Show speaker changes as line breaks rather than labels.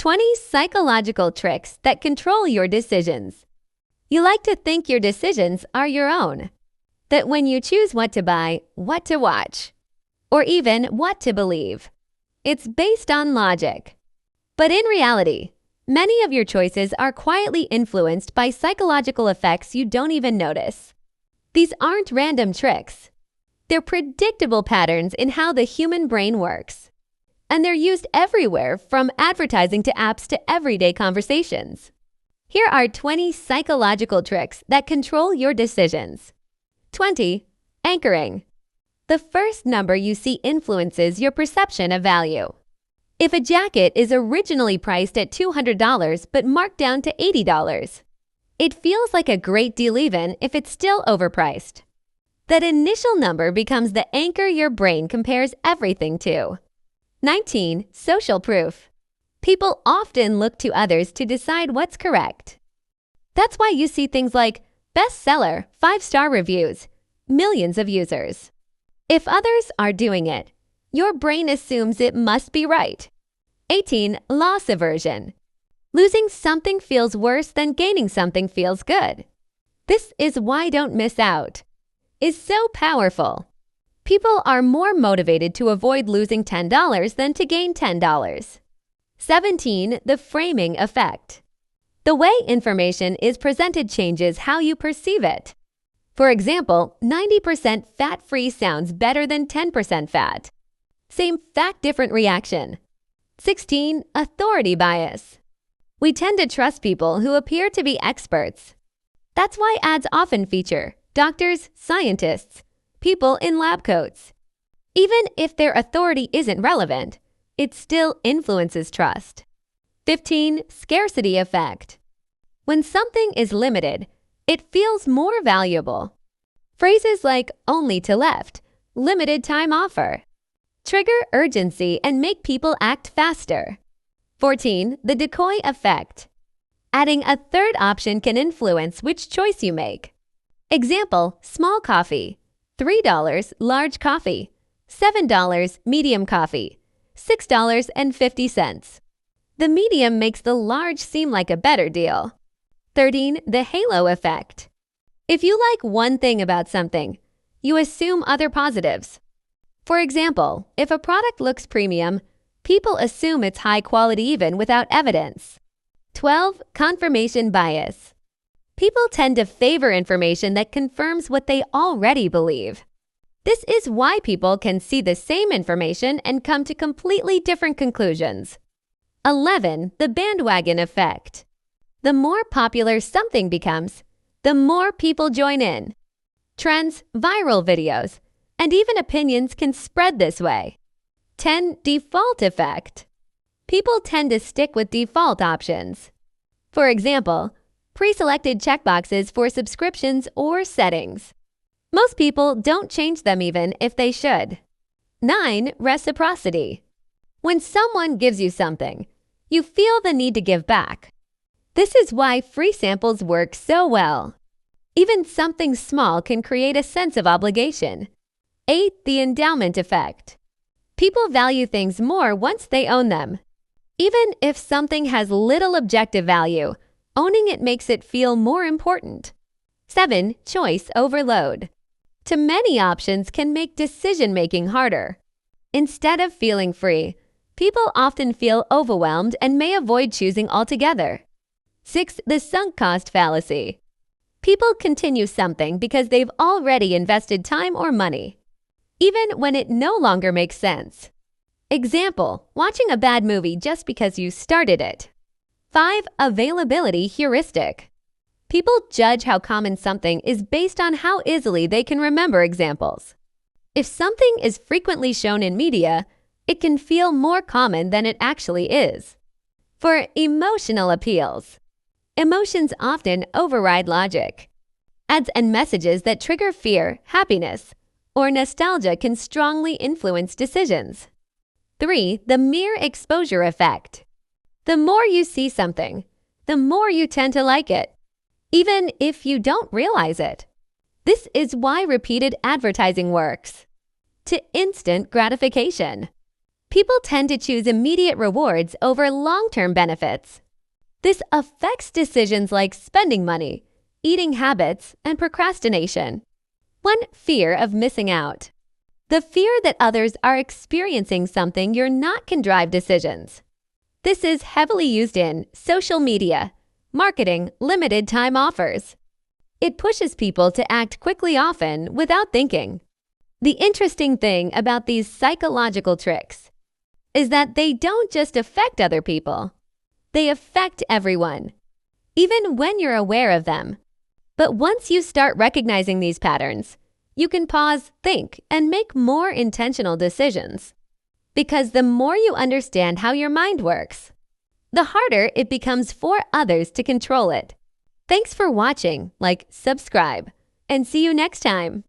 20 psychological tricks that control your decisions. You like to think your decisions are your own. That when you choose what to buy, what to watch, or even what to believe, it's based on logic. But in reality, many of your choices are quietly influenced by psychological effects you don't even notice. These aren't random tricks. They're predictable patterns in how the human brain works. And they're used everywhere, from advertising to apps to everyday conversations. Here are 20 psychological tricks that control your decisions. 20. Anchoring. The first number you see influences your perception of value. If a jacket is originally priced at $200 but marked down to $80, it feels like a great deal even if it's still overpriced. That initial number becomes the anchor your brain compares everything to. 19. Social proof. People often look to others to decide what's correct. That's why you see things like bestseller, 5-star reviews, millions of users. If others are doing it, your brain assumes it must be right. 18. Loss aversion. Losing something feels worse than gaining something feels good. This is why don't miss out is so powerful. People are more motivated to avoid losing $10 than to gain $10. 17. The framing effect. The way information is presented changes how you perceive it. For example, 90% fat-free sounds better than 10% fat. Same fact, different reaction. 16. Authority bias. We tend to trust people who appear to be experts. That's why ads often feature doctors, scientists, people in lab coats. Even if their authority isn't relevant, it still influences trust. 15. Scarcity effect. When something is limited, it feels more valuable. Phrases like only to left, limited time offer, trigger urgency and make people act faster. 14. The decoy effect. Adding a third option can influence which choice you make. Example, small coffee, $3 large coffee, $7 medium coffee, $6.50. The medium makes the large seem like a better deal. 13. The halo effect. If you like one thing about something, you assume other positives. For example, if a product looks premium, people assume it's high quality even without evidence. 12. Confirmation bias. People tend to favor information that confirms what they already believe. This is why people can see the same information and come to completely different conclusions. 11. The bandwagon effect. The more popular something becomes, the more people join in. Trends, viral videos, and even opinions can spread this way. 10. Default effect. People tend to stick with default options. For example, pre-selected checkboxes for subscriptions or settings. Most people don't change them even if they should. 9. Reciprocity. When someone gives you something, you feel the need to give back. This is why free samples work so well. Even something small can create a sense of obligation. 8. The endowment effect. People value things more once they own them. Even if something has little objective value, owning it makes it feel more important. 7. Choice overload. Too many options can make decision-making harder. Instead of feeling free, people often feel overwhelmed and may avoid choosing altogether. 6. The sunk cost fallacy. People continue something because they've already invested time or money, even when it no longer makes sense. Example, watching a bad movie just because you started it. 5. Availability heuristic. People judge how common something is based on how easily they can remember examples. If something is frequently shown in media, it can feel more common than it actually is. For emotional appeals. Emotions often override logic. Ads and messages that trigger fear, happiness, or nostalgia can strongly influence decisions. 3. The mere exposure effect. The more you see something, the more you tend to like it, even if you don't realize it. This is why repeated advertising works. To instant gratification. People tend to choose immediate rewards over long-term benefits. This affects decisions like spending money, eating habits, and procrastination. 1. Fear of missing out. The fear that others are experiencing something you're not can drive decisions. This is heavily used in social media, marketing, limited time offers. It pushes people to act quickly often without thinking. The interesting thing about these psychological tricks is that they don't just affect other people. They affect everyone, even when you're aware of them. But once you start recognizing these patterns, you can pause, think, and make more intentional decisions. Because the more you understand how your mind works, the harder it becomes for others to control it. Thanks for watching, subscribe, and see you next time.